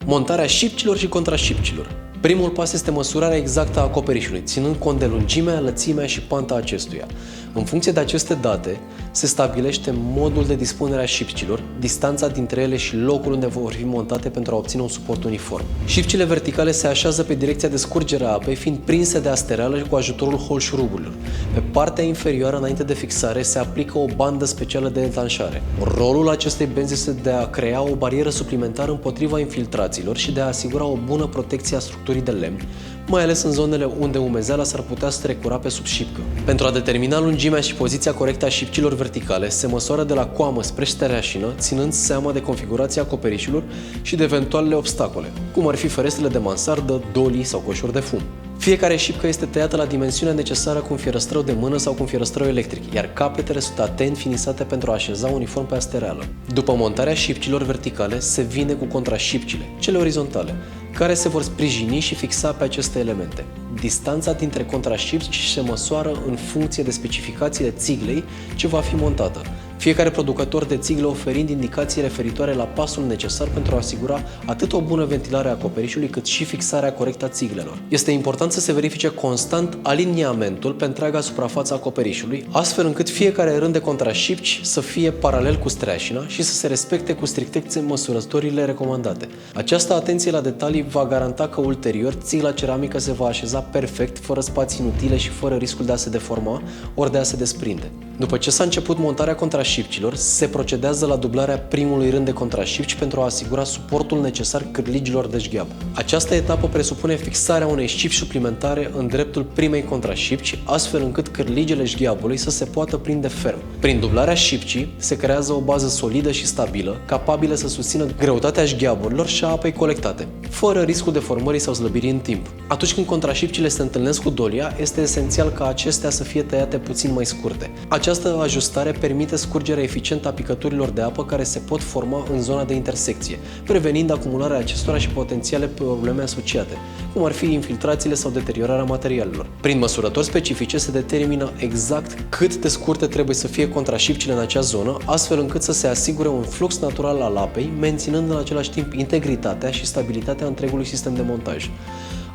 Montarea șipcilor și contrașipcilor. Primul pas este măsurarea exactă a acoperișului, ținând cont de lungimea, lățimea și panta acestuia. În funcție de aceste date, se stabilește modul de dispunere a șipcilor, distanța dintre ele și locul unde vor fi montate pentru a obține un suport uniform. Șipcile verticale se așează pe direcția de scurgere a apei, fiind prinse de astereală cu ajutorul holșuruburilor. Pe partea inferioară, înainte de fixare, se aplică o bandă specială de detanșare. Rolul acestei benzi este de a crea o barieră suplimentară împotriva infiltrațiilor și de a asigura o bună protecție a structurii de lemn, mai ales în zonele unde umezeala s-ar putea strecura pe sub șipcă. Pentru a determina lungimea și poziția corectă a șipcilor verticale, se măsoară de la coamă spre stereașină, ținând seama de configurația acoperișilor și de eventualele obstacole, cum ar fi ferestrele de mansardă, dolii sau coșuri de fum. Fiecare șipcă este tăiată la dimensiunea necesară cu un fierăstrău de mână sau cu un fierăstrău electric, iar capetele sunt atent finisate pentru a așeza uniform pe astereală. După montarea șipcilor verticale, se vine cu contrașipcile, cele orizontale, care se vor sprijini și fixa pe aceste elemente. Distanța dintre contrașipci se măsoară în funcție de specificațiile țiglei ce va fi montată, fiecare producător de țigle oferind indicații referitoare la pasul necesar pentru a asigura atât o bună ventilare a acoperișului, cât și fixarea corectă a țiglelor. Este important să se verifice constant aliniamentul pe întreaga suprafață a acoperișului, astfel încât fiecare rând de contrașipci să fie paralel cu streașina și să se respecte cu strictețe măsurătorile recomandate. Această atenție la detalii va garanta că ulterior țigla ceramică se va așeza perfect, fără spații inutile și fără riscul de a se deforma ori de a se desprinde. După ce s-a început montarea contrașipcilor, se procedează la dublarea primului rând de contrașipci pentru a asigura suportul necesar cârligilor de șgheab. Această etapă presupune fixarea unei șipci suplimentare în dreptul primei contrașipci, astfel încât cârligele șgheabului să se poată prinde ferm. Prin dublarea șipcii se creează o bază solidă și stabilă, capabilă să susțină greutatea șgheaburilor și a apei colectate, fără riscul deformării sau slăbirii în timp. Atunci când contrașipcile se întâlnesc cu dolia, este esențial ca acestea să fie tăiate puțin mai scurte. Această ajustare permite scurgerea eficientă a picăturilor de apă care se pot forma în zona de intersecție, prevenind acumularea acestora și potențiale probleme asociate, cum ar fi infiltrațiile sau deteriorarea materialelor. Prin măsurători specifice se determină exact cât de scurte trebuie să fie contrașipcile în acea zonă, astfel încât să se asigure un flux natural al apei, menținând în același timp integritatea și stabilitatea întregului sistem de montaj.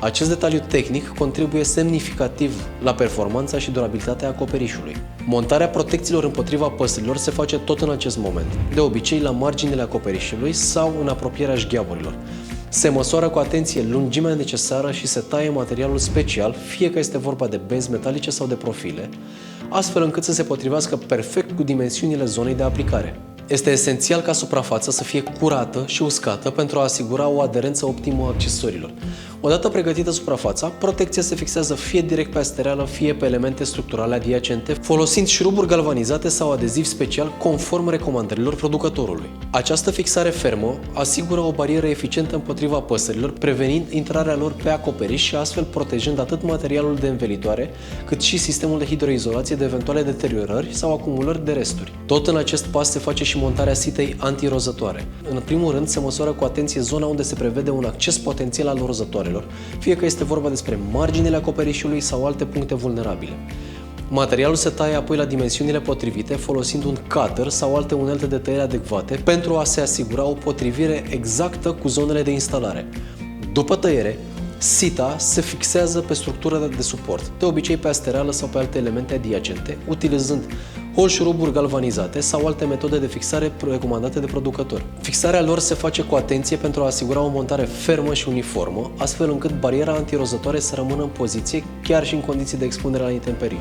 Acest detaliu tehnic contribuie semnificativ la performanța și durabilitatea acoperișului. Montarea protecțiilor împotriva păsărilor se face tot în acest moment, de obicei la marginile acoperișului sau în apropierea șgheaburilor. Se măsoară cu atenție lungimea necesară și se taie materialul special, fie că este vorba de benzi metalice sau de profile, astfel încât să se potrivească perfect cu dimensiunile zonei de aplicare. Este esențial ca suprafața să fie curată și uscată pentru a asigura o aderență optimă a accesorilor. Odată pregătită suprafața, protecția se fixează fie direct pe astereală, fie pe elemente structurale adiacente, folosind șuruburi galvanizate sau adeziv special conform recomandărilor producătorului. Această fixare fermă asigură o barieră eficientă împotriva păsărilor, prevenind intrarea lor pe acoperiș și astfel protejând atât materialul de învelitoare, cât și sistemul de hidroizolație de eventuale deteriorări sau acumulări de resturi. Tot în acest pas se face și montarea sitei antirozătoare. În primul rând, se măsoară cu atenție zona unde se prevede un acces potențial al rozătoarelor, fie că este vorba despre marginile acoperișului sau alte puncte vulnerabile. Materialul se taie apoi la dimensiunile potrivite, folosind un cutter sau alte unelte de tăiere adecvate pentru a se asigura o potrivire exactă cu zonele de instalare. După tăiere, sita se fixează pe structura de suport, de obicei pe astereală sau pe alte elemente adiacente, utilizând holșuruburi galvanizate sau alte metode de fixare recomandate de producător. Fixarea lor se face cu atenție pentru a asigura o montare fermă și uniformă, astfel încât bariera antirozătoare să rămână în poziție chiar și în condiții de expunere la intemperii.